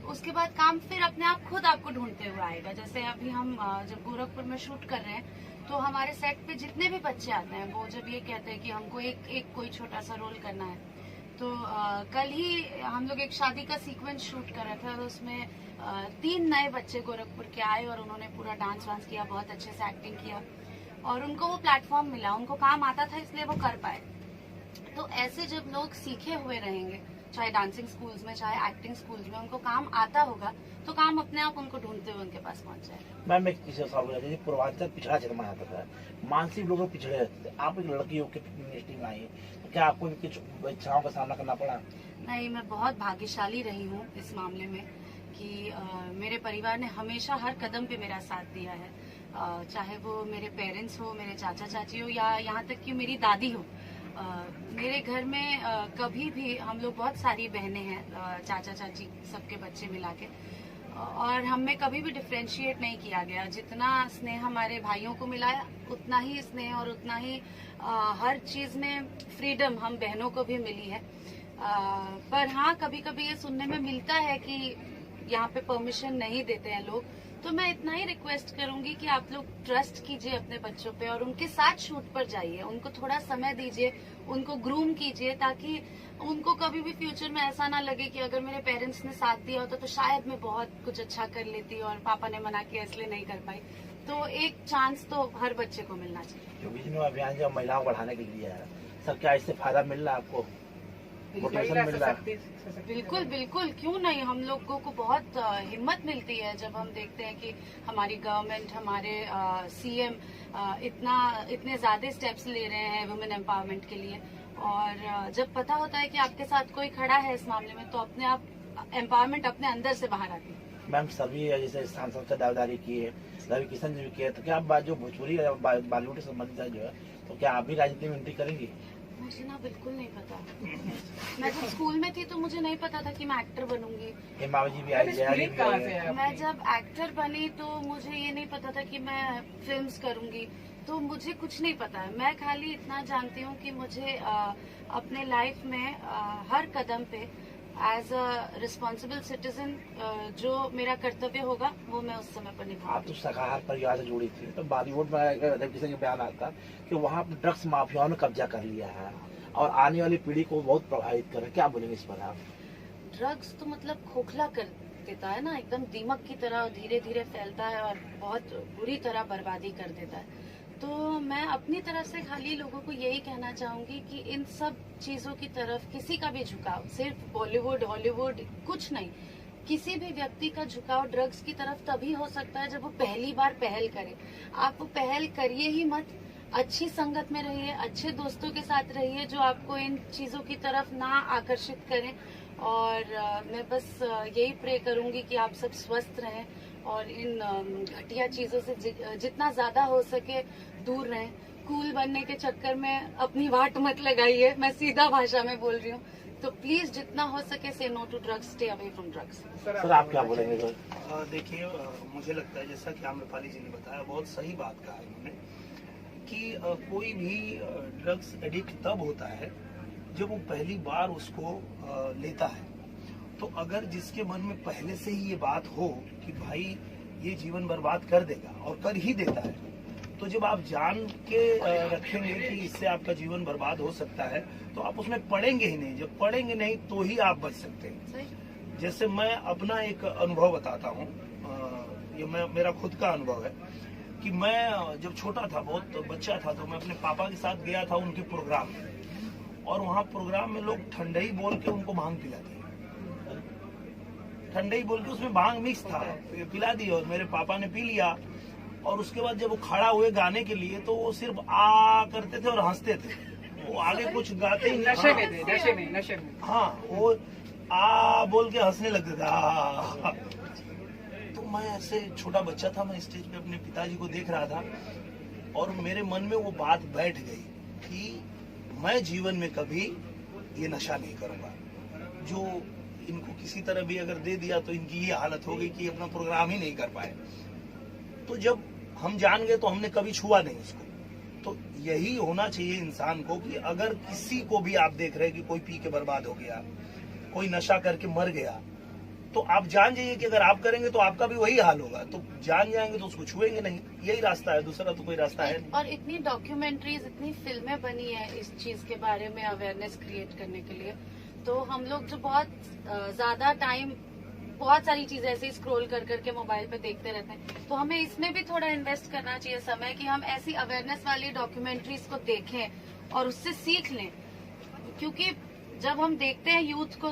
उसके बाद काम फिर अपने आप खुद आपको ढूंढते हुए आएगा। जैसे अभी हम जब गोरखपुर में शूट कर रहे हैं तो हमारे सेट पे जितने भी बच्चे आते हैं वो जब ये कहते हैं कि हमको एक कोई छोटा सा रोल करना है, तो कल ही हम लोग एक शादी का सीक्वेंस शूट कर रहे थे, तो उसमें 3 नए बच्चे गोरखपुर के आए और उन्होंने पूरा डांस वांस किया, बहुत अच्छे से एक्टिंग किया और उनको वो प्लेटफॉर्म मिला, उनको काम आता था इसलिए वो कर पाए। तो ऐसे जब लोग सीखे हुए रहेंगे, चाहे डांसिंग स्कूल्स में चाहे एक्टिंग स्कूल्स में, उनको काम आता होगा तो काम अपने आप उनको ढूंढते हुए उनके पास पहुंच जाएगा। मैम एक चीज जैसे पूर्वांचल पिछड़ा क्षेत्र माना जाता है, मानसिक लोग पिछड़े रहते थे, आप एक लड़की होकर इंडस्ट्री में आई, तो क्या आपको इनकी इच्छाओं का सामना करना पड़ा? नहीं, मैं बहुत भाग्यशाली रही हूँ इस मामले में कि मेरे परिवार ने हमेशा हर कदम पे मेरा साथ दिया है, चाहे वो मेरे पेरेंट्स हो, मेरे चाचा चाची हो या यहाँ तक कि मेरी दादी हो। मेरे घर में कभी भी हम लोग बहुत सारी बहनें हैं, चाचा चाची सबके बच्चे मिला के, और हमें कभी भी डिफ्रेंशिएट नहीं किया गया। जितना स्नेह हमारे भाइयों को मिला है उतना ही स्नेह और उतना ही हर चीज में फ्रीडम हम बहनों को भी मिली है। पर हाँ, कभी कभी ये सुनने में मिलता है कि यहाँ पे परमिशन नहीं देते हैं लोग, तो मैं इतना ही रिक्वेस्ट करूंगी कि आप लोग ट्रस्ट कीजिए अपने बच्चों पे और उनके साथ शूट पर जाइए, उनको थोड़ा समय दीजिए, उनको ग्रूम कीजिए, ताकि उनको कभी भी फ्यूचर में ऐसा ना लगे कि अगर मेरे पेरेंट्स ने साथ दिया होता तो शायद मैं बहुत कुछ अच्छा कर लेती और पापा ने मना किया इसलिए नहीं कर पाई। तो एक चांस तो हर बच्चे को मिलना चाहिए। जो विजन अभियान जो महिलाओं को बढ़ाने के लिए है सर, क्या इससे फायदा मिल रहा है आपको, मोटिवेशन मिल रहा है? बिल्कुल बिल्कुल, क्यों नहीं। हम लोगों को बहुत हिम्मत मिलती है जब हम देखते हैं कि हमारी गवर्नमेंट, हमारे सीएम इतने ज्यादा स्टेप्स ले रहे हैं वुमेन एम्पावरमेंट के लिए, और जब पता होता है कि आपके साथ कोई खड़ा है इस मामले में तो अपने आप एम्पावरमेंट अपने अंदर से बाहर आती है। मैम सभी जैसे सांसद से दावेदारी की है, रवि किशन जी भी किए, तो क्या आप जो भोजपुरी बॉलीवुड से संबंधित है जो है, तो क्या आप भी राजनीति में एंट्री करेंगी? मुझे ना बिल्कुल नहीं पता। मैं जब स्कूल में थी तो मुझे नहीं पता था कि मैं एक्टर बनूंगी। हेमा जी भी आई है। मैं जब एक्टर बनी तो मुझे ये नहीं पता था कि मैं फिल्म्स करूंगी, तो मुझे कुछ नहीं पता है। मैं खाली इतना जानती हूँ कि मुझे अपने लाइफ में हर कदम पे एज अ रिस्पॉन्सिबल सिटीजन जो मेरा कर्तव्य होगा वो मैं उस समय पर निभाऊंगी। आप तो शाकाहार परिवार से जुड़ी थी, तो बॉलीवुड में रवि किशन का बयान आता कि वहाँ ड्रग्स माफियाओं ने कब्जा कर लिया है और आने वाली पीढ़ी को बहुत प्रभावित कर रहा है, क्या बोलेंगे इस पर आप? ड्रग्स तो मतलब खोखला कर देता है ना, एकदम दीमक की तरह धीरे धीरे फैलता है और बहुत बुरी तरह बर्बादी कर देता है। तो मैं अपनी तरफ से खाली लोगों को यही कहना चाहूंगी कि इन सब चीजों की तरफ किसी का भी झुकाव, सिर्फ बॉलीवुड हॉलीवुड कुछ नहीं, किसी भी व्यक्ति का झुकाव ड्रग्स की तरफ तभी हो सकता है जब वो पहली बार पहल करे। आप वो पहल करिए ही मत, अच्छी संगत में रहिए, अच्छे दोस्तों के साथ रहिए जो आपको इन चीजों की तरफ ना आकर्षित करें। और मैं बस यही प्रे करूंगी कि आप सब स्वस्थ रहें और इन घटिया चीजों से जितना ज्यादा हो सके दूर रहें। कूल बनने के चक्कर में अपनी वाट मत लगाइए, मैं सीधा भाषा में बोल रही हूँ। तो प्लीज जितना हो सके say no to drugs, stay away from drugs. Sir आप क्या बोलेंगे? देखिए, मुझे लगता है जैसा कि आम्रपाली जी ने बताया, बहुत सही बात कहा इन्होंने कि कोई भी ड्रग्स एडिक्ट तब होता है जब वो पहली बार उसको लेता है। तो अगर जिसके मन में पहले से ही ये बात हो कि भाई ये जीवन बर्बाद कर देगा और कर ही देता है, तो जब आप जान के रखेंगे कि इससे आपका जीवन बर्बाद हो सकता है तो आप उसमें पड़ेंगे ही नहीं। जब पड़ेंगे नहीं तो ही आप बच सकते हैं। जैसे मैं अपना एक अनुभव बताता हूँ, ये मेरा खुद का अनुभव है कि मैं जब छोटा था, बहुत बच्चा था, तो मैं अपने पापा के साथ गया था उनके प्रोग्राम में, और वहाँ प्रोग्राम में लोग ठंडई बोल के उनको भांग पिलाते, ठंडई बोल के उसमें भांग मिक्स था, पिला दी और मेरे पापा ने पी लिया। और उसके बाद जब वो खड़ा हुए गाने के लिए तो वो सिर्फ आ करते थे और हंसते थे, वो आगे कुछ गाते ही नशे में। हाँ, वो आ बोल के हंसने लगते थे। तो मैं ऐसे छोटा बच्चा था, मैं स्टेज पे अपने पिताजी को देख रहा था और मेरे मन में वो बात बैठ गई कि मैं जीवन में कभी ये नशा नहीं करूंगा। जो इनको किसी तरह भी अगर दे दिया तो इनकी ये हालत हो गई कि अपना प्रोग्राम ही नहीं कर पाए। तो जब हम जान गए तो हमने कभी छुआ नहीं उसको। तो यही होना चाहिए इंसान को कि अगर किसी को भी आप देख रहे हैं कि कोई पी के बर्बाद हो गया, कोई नशा करके मर गया, तो आप जान जाइए कि अगर आप करेंगे तो आपका भी वही हाल होगा। तो जान जाएंगे तो उसको छुएंगे नहीं, यही रास्ता है, दूसरा तो कोई रास्ता है नहीं। और इतनी डॉक्यूमेंट्रीज, इतनी फिल्में बनी है इस चीज के बारे में अवेयरनेस क्रिएट करने के लिए। तो हम लोग जो बहुत ज्यादा टाइम बहुत सारी चीजें ऐसे स्क्रॉल कर करके मोबाइल पे देखते रहते हैं, तो हमें इसमें भी थोड़ा इन्वेस्ट करना चाहिए समय कि हम ऐसी अवेयरनेस वाली डॉक्यूमेंट्रीज को देखें और उससे सीख लें। क्योंकि जब हम देखते हैं यूथ को